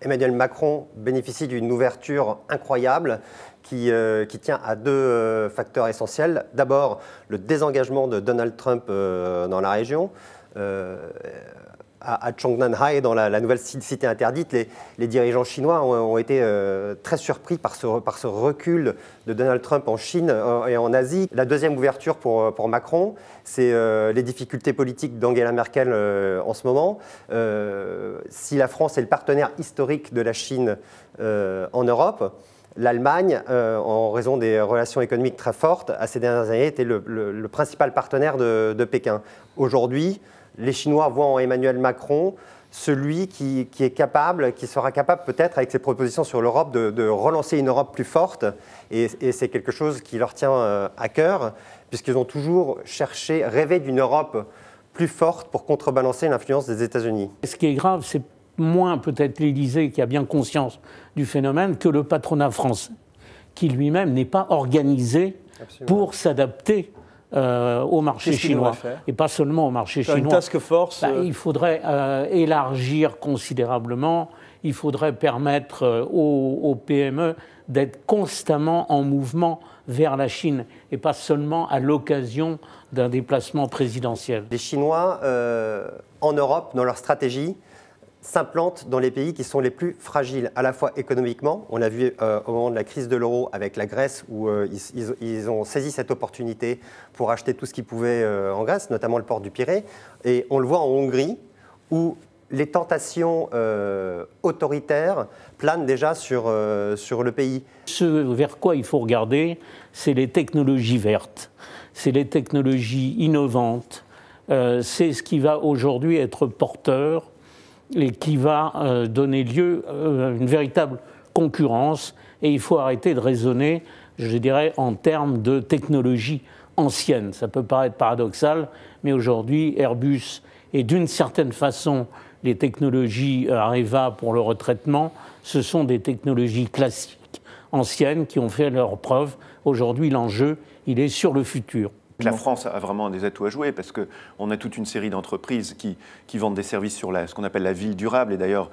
Emmanuel Macron bénéficie d'une ouverture incroyable qui tient à deux facteurs essentiels. D'abord, le désengagement de Donald Trump dans la région. À Zhongnanhai, dans la nouvelle cité interdite, les dirigeants chinois ont été très surpris par ce recul de Donald Trump en Chine et en Asie. La deuxième ouverture pour Macron, c'est les difficultés politiques d'Angela Merkel en ce moment. Si la France est le partenaire historique de la Chine en Europe, l'Allemagne, en raison des relations économiques très fortes, à ces dernières années, était le principal partenaire de Pékin. Aujourd'hui, les Chinois voient en Emmanuel Macron celui qui sera capable peut-être avec ses propositions sur l'Europe de relancer une Europe plus forte. Et c'est quelque chose qui leur tient à cœur, puisqu'ils ont toujours rêvé d'une Europe plus forte pour contrebalancer l'influence des États-Unis. Ce qui est grave, c'est moins peut-être l'Élysée qui a bien conscience du phénomène que le patronat français, qui lui-même n'est pas organisé pour s'adapter au marché chinois. Et pas seulement au marché chinois. Une task force il faudrait élargir considérablement, il faudrait permettre aux PME d'être constamment en mouvement vers la Chine et pas seulement à l'occasion d'un déplacement présidentiel. Les Chinois, en Europe, dans leur stratégie, s'implantent dans les pays qui sont les plus fragiles, à la fois économiquement. On l'a vu au moment de la crise de l'euro avec la Grèce, où ils ont saisi cette opportunité pour acheter tout ce qu'ils pouvaient en Grèce, notamment le port du Pirée. Et on le voit en Hongrie, où les tentations autoritaires planent déjà sur le pays. Ce vers quoi il faut regarder, c'est les technologies vertes, c'est les technologies innovantes, c'est ce qui va aujourd'hui être porteur et qui va donner lieu à une véritable concurrence. Et il faut arrêter de raisonner, je dirais, en termes de technologie ancienne. Ça peut paraître paradoxal, mais aujourd'hui, Airbus et d'une certaine façon, les technologies Areva pour le retraitement, ce sont des technologies classiques, anciennes, qui ont fait leurs preuves. Aujourd'hui, l'enjeu, il est sur le futur. La France a vraiment des atouts à jouer parce qu'on a toute une série d'entreprises qui vendent des services sur ce qu'on appelle la ville durable. Et d'ailleurs,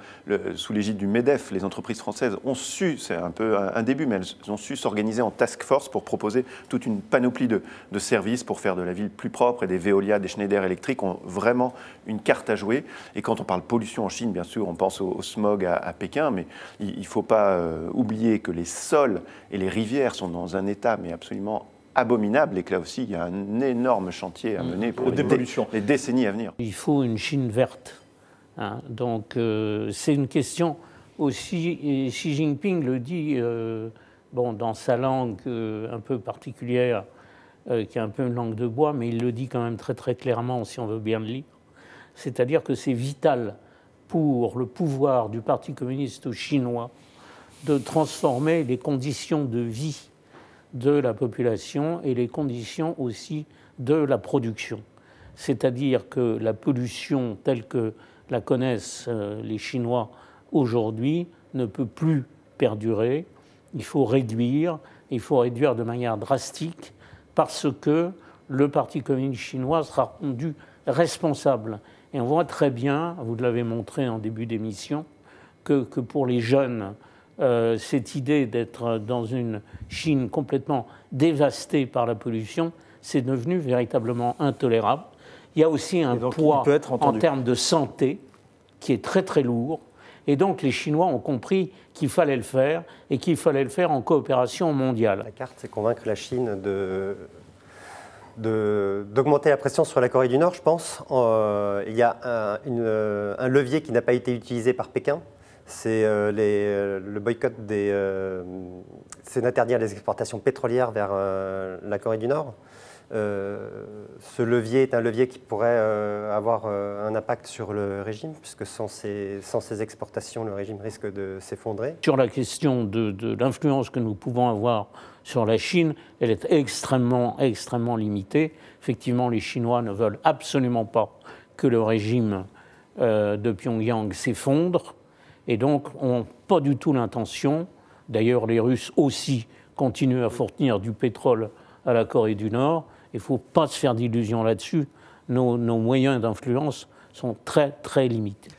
sous l'égide du MEDEF, les entreprises françaises ont su, c'est un peu un début, mais elles ont su s'organiser en task force pour proposer toute une panoplie de services pour faire de la ville plus propre. Et des Veolia, des Schneider électriques ont vraiment une carte à jouer. Et quand on parle pollution en Chine, bien sûr, on pense au smog à Pékin, mais il ne faut pas oublier que les sols et les rivières sont dans un état mais absolument abominable et que là aussi il y a un énorme chantier à mener pour les décennies à venir. Il faut une Chine verte. Hein. Donc c'est une question aussi, et Xi Jinping le dit dans sa langue un peu particulière, qui est un peu une langue de bois, mais il le dit quand même très très clairement si on veut bien le lire. C'est-à-dire que c'est vital pour le pouvoir du Parti communiste chinois de transformer les conditions de vie de la population et les conditions aussi de la production. C'est-à-dire que la pollution telle que la connaissent les Chinois aujourd'hui ne peut plus perdurer. Il faut réduire de manière drastique parce que le Parti communiste chinois sera rendu responsable. Et on voit très bien, vous l'avez montré en début d'émission, que pour les jeunes, cette idée d'être dans une Chine complètement dévastée par la pollution, c'est devenu véritablement intolérable. Il y a aussi un poids en termes de santé qui est très très lourd. Et donc les Chinois ont compris qu'il fallait le faire et qu'il fallait le faire en coopération mondiale. La carte, c'est convaincre la Chine d'augmenter la pression sur la Corée du Nord, je pense. Il y a un levier qui n'a pas été utilisé par Pékin. C'est le boycott c'est d'interdire les exportations pétrolières vers la Corée du Nord. Ce levier est un levier qui pourrait avoir un impact sur le régime, puisque sans ces exportations, le régime risque de s'effondrer. Sur la question de l'influence que nous pouvons avoir sur la Chine, elle est extrêmement, extrêmement limitée. Effectivement, les Chinois ne veulent absolument pas que le régime de Pyongyang s'effondre. Et donc, n'ont pas du tout l'intention, d'ailleurs les Russes aussi continuent à fournir du pétrole à la Corée du Nord, il ne faut pas se faire d'illusions là-dessus, nos moyens d'influence sont très très limités.